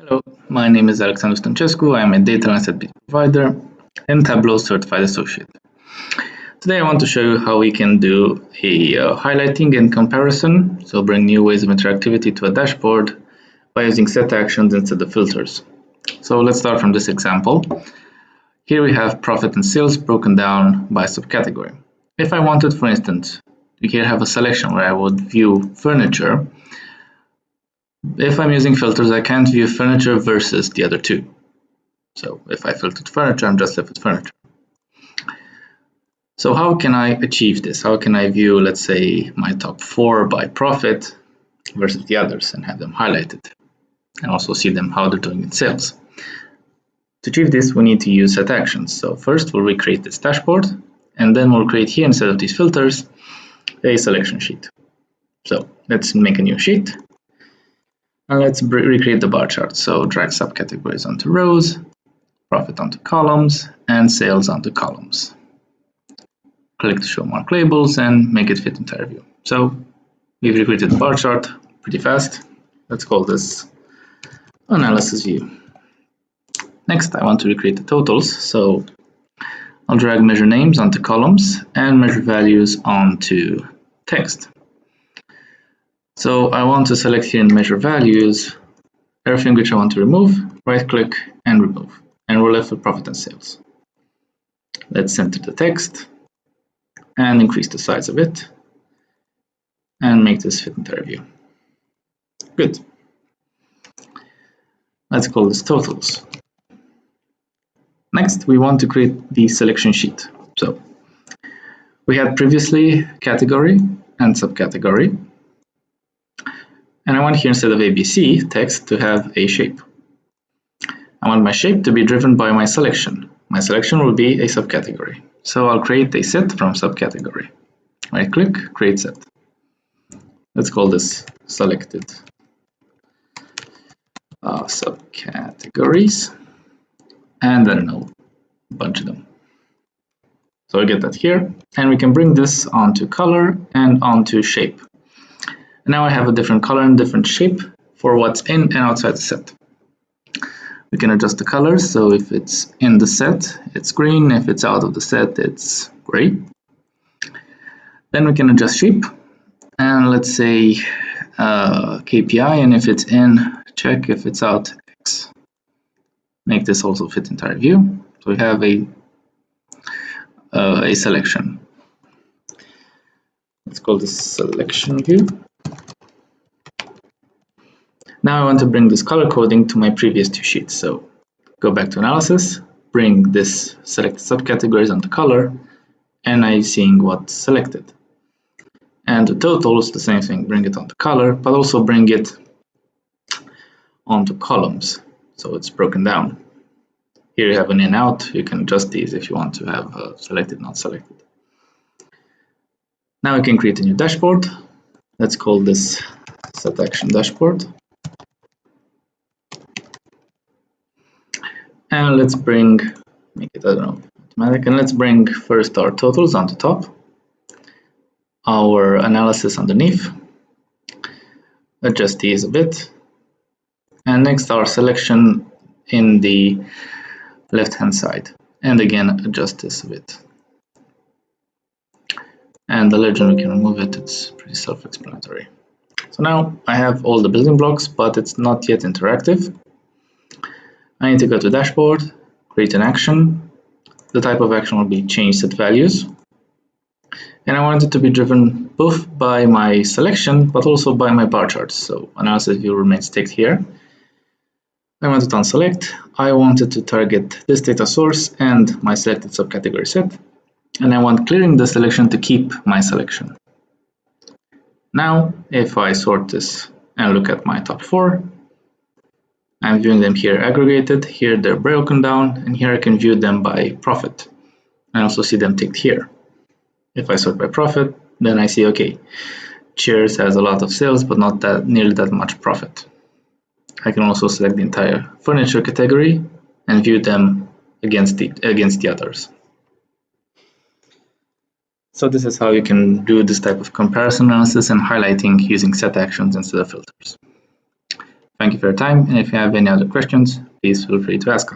Hello, my name is Alexandru Stăncescu. I am a data analyst at btProvider and Tableau Certified Associate. Today I want to show you how we can do a highlighting and comparison, so bring new ways of interactivity to a dashboard by using set actions instead of filters. So let's start from this example. Here we have profit and sales broken down by subcategory. If I wanted, for instance, we here have a selection where I would view furniture. If I'm using filters, I can't view furniture versus the other two. So if I filtered furniture, I'm just left with furniture. So how can I achieve this? How can I view, let's say, my top 4 by profit versus the others and have them highlighted and also see them how they're doing in sales? To achieve this, we need to use set actions. So first we'll recreate this dashboard, and then we'll create here, instead of these filters, a selection sheet. So let's make a new sheet. And let's recreate the bar chart. So drag subcategories onto rows, profit onto columns, and sales onto columns. Click to show mark labels and make it fit entire view. So we've recreated the bar chart pretty fast. Let's call this analysis view. Next, I want to recreate the totals. So I'll drag measure names onto columns and measure values onto text. So I want to select here in measure values everything which I want to remove, right click and remove, and we're left with profit and sales. Let's center the text and increase the size of it and make this fit entire view. Good. Let's call this totals. Next, we want to create the selection sheet. So we had previously category and subcategory. And I want here, instead of ABC text, to have a shape. I want my shape to be driven by my selection. My selection will be a subcategory. So I'll create a set from subcategory. Right click, create set. Let's call this selected subcategories. And I don't know, a bunch of them. So I get that here. And we can bring this onto color and onto shape. Now I have a different color and different shape for what's in and outside the set. We can adjust the colors, so if it's in the set, it's green. If it's out of the set, it's gray. Then we can adjust shape, and let's say KPI, and if it's in, check. If it's out, X. Make this also fit entire view. So we have a selection. Let's call this selection view. Now I want to bring this color coding to my previous two sheets. So go back to analysis, bring this select subcategories onto color, and I'm seeing what's selected. And the totals, the same thing, bring it onto color, but also bring it onto columns. So it's broken down. Here you have an in out. You can adjust these if you want to have selected, not selected. Now we can create a new dashboard. Let's call this set action dashboard. And let's make it, I don't know, automatic. And let's bring first our totals onto top, our analysis underneath, adjust these a bit, and next our selection in the left hand side, and again adjust this a bit. And the legend, we can remove it, it's pretty self-explanatory. So now I have all the building blocks, but it's not yet interactive. I need to go to dashboard, create an action. The type of action will be change set values. And I want it to be driven both by my selection, but also by my bar charts. So analysis view remains ticked here. I want it on select. I want it to target this data source and my selected subcategory set. And I want clearing the selection to keep my selection. Now, if I sort this and look at my top 4, I'm viewing them here aggregated, here they're broken down, and here I can view them by profit. I also see them ticked here. If I sort by profit, then I see, okay, chairs has a lot of sales, but not nearly that much profit. I can also select the entire furniture category and view them against the others. So this is how you can do this type of comparison analysis and highlighting using set actions instead of filters. Thank you for your time, and if you have any other questions, please feel free to ask us.